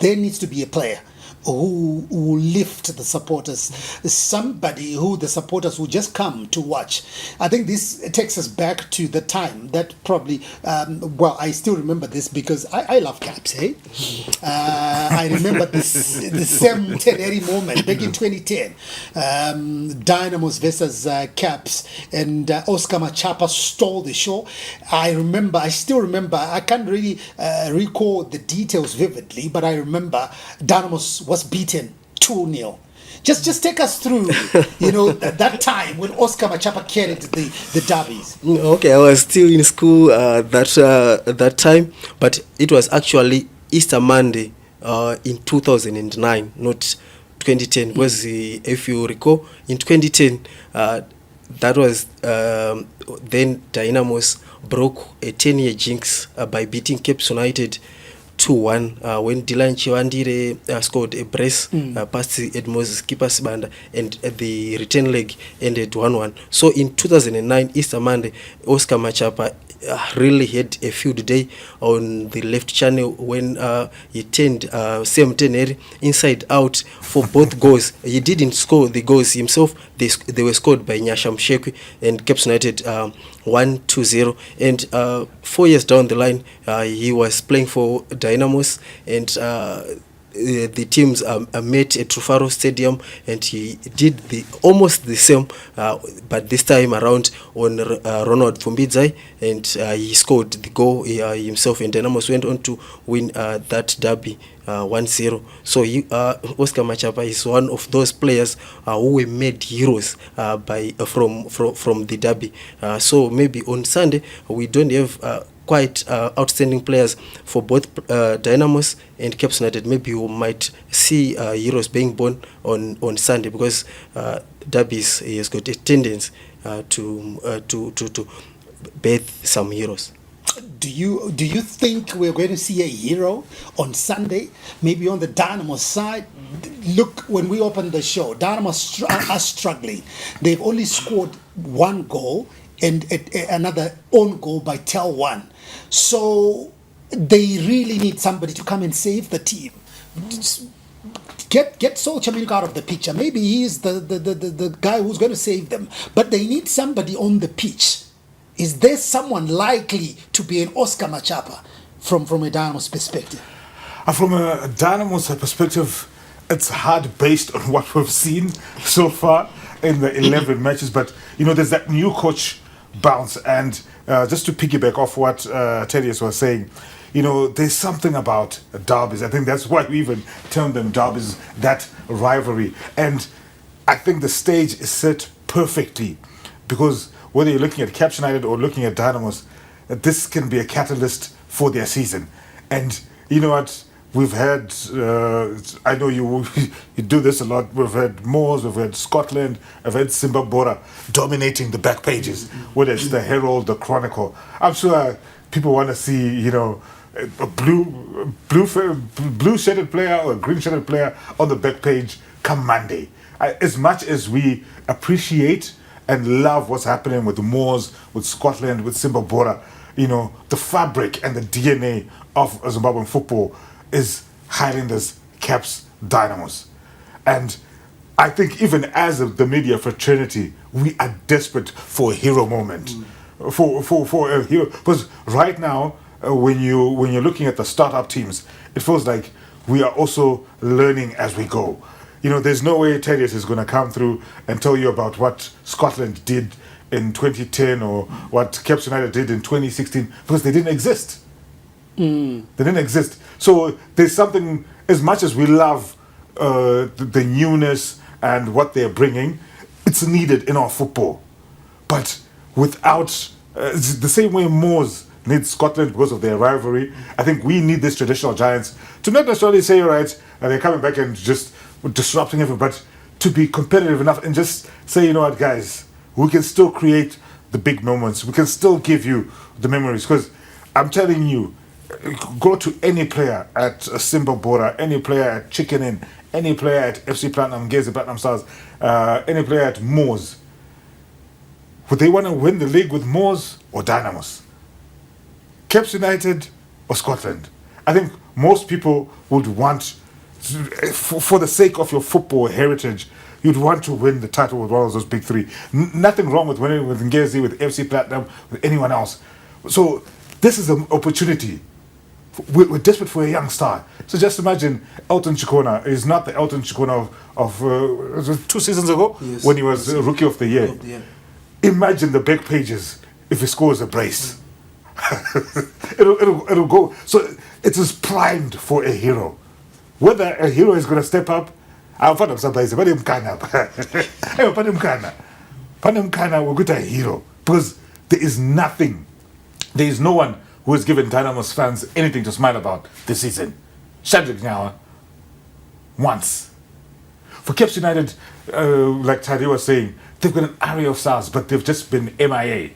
there needs to be a player who will lift the supporters, somebody who the supporters will just come to watch. I think this takes us back to the time that probably, well, I still remember this because I love Caps, eh? I remember the same Teneri moment back in 2010, Dynamos versus Caps, and Oscar Machapa stole the show. I still remember, I can't really recall the details vividly, but I remember Dynamos was beaten 2-0. Just take us through, that time when Oscar Machapa carried the derbies. Okay, I was still in school that time, but it was actually Easter Monday in 2009, not 2010. Because if you recall, in 2010, that was then Dynamos broke a 10-year jinx by beating Cape United 2-1 when Dylan Chiwandire scored a brace past Edmos keeper Sibanda, and the return leg ended 1-1. So in 2009 Easter Monday, Oscar Machapa really had a field day on the left channel when he turned Sam Teneri inside out for both goals. He didn't score the goals himself. They were scored by Nyasham Shekwi and Cape United 1-0. And 4 years down the line, he was playing for Dynamos, and the teams met at Trufaro Stadium, and he did almost the same, but this time around on Ronald Fumbidzai, and he scored the goal himself, and Dynamos went on to win that derby 1-0. So Oscar Machapa is one of those players who were made heroes from the derby. So maybe on Sunday we don't have quite outstanding players for both Dynamos and Cape United. Maybe you might see heroes being born on Sunday, because derbies has got a tendency to birth some heroes. Do you think we're going to see a hero on Sunday, maybe on the Dynamos side? Look, when we opened the show, Dynamos are struggling. They've only scored one goal and another own goal by Tel One. So they really need somebody to come and save the team. Get Sol Chamilka out of the picture. Maybe he is the guy who's going to save them. But they need somebody on the pitch. Is there someone likely to be an Oscar Machapa from a Dynamos perspective? From a Dynamos perspective, it's hard based on what we've seen so far in the 11 matches. But, there's that new coach bounce. And just to piggyback off what Thaddeus was saying, there's something about derbies. I think that's why we even termed them derbies, that rivalry. And I think the stage is set perfectly, because whether you're looking at Cape United or looking at Dynamos, this can be a catalyst for their season. And you know what? We've had, I know you do this a lot, we've had MWOS, we've had Scotland, I've had Simba Bhora dominating the back pages, whether it's the Herald, the Chronicle. I'm sure people want to see, a blue shirted player or a green shirted player on the back page come Monday. As much as we appreciate and love what's happening with the MWOS, with Scotland, with Simba Bhora, the fabric and the DNA of Zimbabwean football is Highlanders, Caps, Dynamos. And I think even as the media fraternity, we are desperate for a hero moment. For a hero. Because right now, when you're looking at the startup teams, it feels like we are also learning as we go. There's no way Thaddeus is going to come through and tell you about what Scotland did in 2010 or what Cape United did in 2016, because they didn't exist. They didn't exist. So there's something, as much as we love the newness and what they're bringing, it's needed in our football. But without, the same way MWOS needs Scotland because of their rivalry, I think we need these traditional giants to not necessarily say, all right, they're coming back and just disrupting everything, but to be competitive enough and just say, you know what, guys, we can still create the big moments. We can still give you the memories. Because I'm telling you, go to any player at Simba Bhora, any player at Chicken Inn, any player at FC Platinum, Gezi Platinum Stars, any player at MWOS. Would they want to win the league with MWOS or Dynamos? Cape United or Scotland? I think most people would want, for the sake of your football heritage, you'd want to win the title with one of those big three. Nothing wrong with winning with Ngezi, with FC Platinum, with anyone else. So this is an opportunity. We're desperate for a young star. So just imagine Elton Chikona is not the Elton Chikona of was it 2 seasons ago, Yes. when he was Rookie of the Year. Yeah. Imagine the back pages if he scores a brace. it'll go. So it is primed for a hero. Whether a hero is going to step up, I'm fond of somebody. We're good at a hero, because there is nothing. There is no one who has given Dynamos fans anything to smile about this season. Shadrack Nyawa, once. For Caps United, like Tadi was saying, they've got an array of stars, but they've just been MIA.